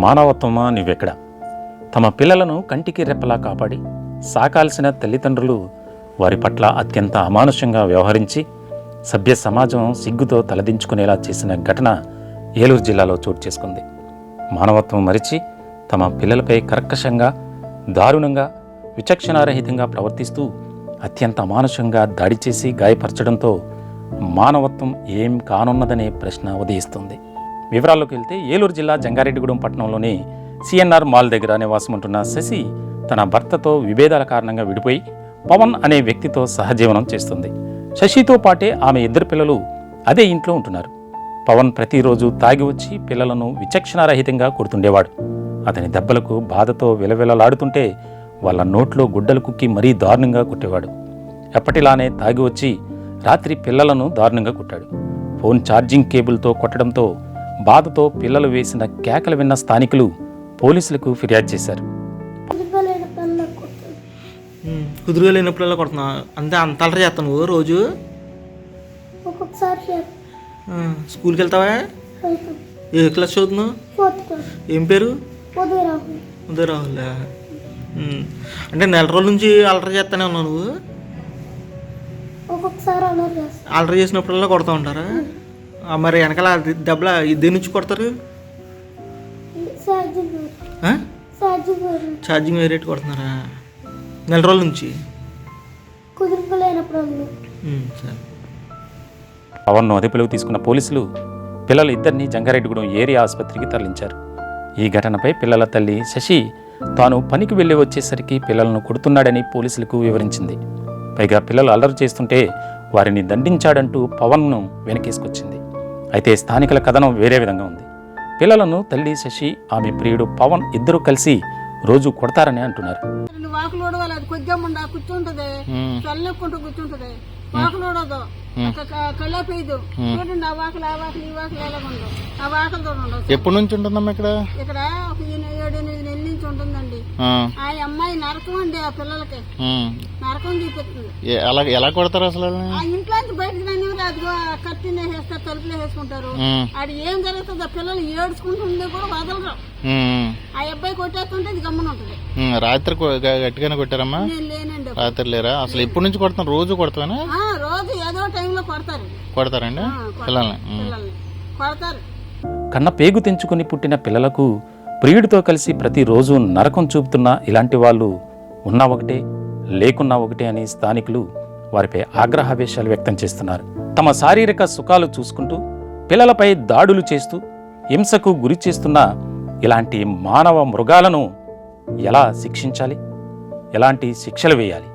మానవత్వమా నువ్వెక్కడ? తమ పిల్లలను కంటికి రెప్పలా కాపాడి సాకాల్సిన తల్లిదండ్రులు వారి పట్ల అత్యంత అమానుషంగా వ్యవహరించి సభ్య సమాజం సిగ్గుతో తలదించుకునేలా చేసిన ఘటన ఏలూరు జిల్లాలో చోటు చేసుకుంది. మానవత్వం మరిచి తమ పిల్లలపై కర్కశంగా, దారుణంగా, విచక్షణారహితంగా ప్రవర్తిస్తూ అత్యంత అమానుషంగా దాడి చేసి గాయపరచడంతో మానవత్వం ఏం కానున్నదనే ప్రశ్న ఉదయిస్తుంది. వివరాల్లోకి వెళ్తే ఏలూరు జిల్లా జంగారెడ్డిగూడెం పట్టణంలోని సిఎన్ఆర్ మాల్ దగ్గర నివాసం ఉంటున్న శశి తన భర్తతో విభేదాల కారణంగా విడిపోయి పవన్ అనే వ్యక్తితో సహజీవనం చేస్తుంది. శశితో పాటే ఆమె ఇద్దరు పిల్లలు అదే ఇంట్లో ఉంటున్నారు. పవన్ ప్రతిరోజు తాగి వచ్చి పిల్లలను విచక్షణారహితంగా కొడుతుండేవాడు. అతని దెబ్బలకు బాధతో విలవిలలాడుతుంటే వాళ్ళ నోట్లో గుడ్డలు కుక్కి మరీ దారుణంగా కొట్టేవాడు. ఎప్పటిలానే తాగి వచ్చి రాత్రి పిల్లలను దారుణంగా కొట్టాడు. ఫోన్ ఛార్జింగ్ కేబుల్తో కొట్టడంతో బాధతో పిల్లలు వేసిన కేకలు విన్న స్థానికులు పోలీసులకు ఫిర్యాదు చేశారు. కుదురుగా లేనప్పుడల్లా కొడుతున్నా అంతే, అంత అలరి చేస్తాను రోజు. స్కూల్కి వెళ్తావా? ఏ క్లాస్ చదువుతున్నావు? ఏం పేరు? ఉదయ రాహుల్. అంటే నెల రోజుల నుంచి అలరి చేస్తానే ఉన్నావు నువ్వు? అలరి చేసినప్పుడల్లా కొడతా ఉంటారా? మరి వెనకాల దెబ్బల దేని నుంచి కొడతారు? ఛార్జింగ్ వేరేట్ కొడుతున్నారా నెల రోజుల నుంచి? పవన్ను అదుపులోకి తీసుకున్న పోలీసులు పిల్లల ఇద్దరిని జంగారెడ్డిగూడెం ఏరియా ఆసుపత్రికి తరలించారు. ఈ ఘటనపై పిల్లల తల్లి శశి తాను పనికి వెళ్ళి వచ్చేసరికి పిల్లలను కొడుతున్నాడని పోలీసులకు వివరించింది. పైగా పిల్లలు అల్లరి చేస్తుంటే వారిని దండించాడంటూ పవన్ను వెనకేసుకొచ్చింది. అయితే స్థానికుల కథనం వేరే విధంగా ఉంది. పిల్లలను తల్లి శశి, ఆమె ప్రియుడు పవన్ ఇద్దరు కలిసి రోజు కొడతారని అంటున్నారు. కూర్చుంటది, చల్లకుంటూ కూర్చుంటది, వాకులోడదు, కళ్ళపేదు చూడండి. ఆ వాకులు ఆ వాకులు ఈ వాకులు ఎలాగుండవు, ఆ వాకులతో ఉండవు. ఎప్పటి నుంచి ఉంటుందమ్మా ఇక్కడ? ఇక్కడ 7-8 నెలల నుంచి ఉంటుందండి. ఆ అమ్మాయి నరకం అండి, ఆ పిల్లలకి నరకం చూపిస్తుంది. ఎలా కొడతారు అసలు? ఆ ఇంట్లోంచి బయటకు రానివ్వరు, అదిగో కత్తిని వేస్తారు, తలుపులు వేసుకుంటారు. అది ఏం జరుగుతుంది, ఆ పిల్లలు ఏడ్చుకుంటుంది కూడా వదలరు. ఆ అబ్బాయి కొట్టేస్తుంటే ఇది గమ్మున ఉంటుంది. రాత్రి గట్టిగానే కొట్టారమ్మా? లేనండి, రాత్రి లేరా? అసలు ఎప్పటి నుంచి కొడతాను? రోజు కొడతానా? రోజు ఏదో టైంలో కొడతారండి పిల్లల్ని కొడతారు. కన్న పేగు తెంచుకుని పుట్టిన పిల్లలకు ప్రియుడితో కలిసి ప్రతిరోజు నరకం చూపుతున్న ఇలాంటి వాళ్ళు ఉన్నా ఒకటే, లేకున్నా ఒకటే అని స్థానికులు వారిపై ఆగ్రహావేశాలు వ్యక్తం చేస్తున్నారు. తమ శారీరక సుఖాలు చూసుకుంటూ పిల్లలపై దాడులు చేస్తూ హింసకు గురి చేస్తున్న ఇలాంటి మానవ మృగాలను ఎలా శిక్షించాలి? ఎలాంటి శిక్షలు వేయాలి?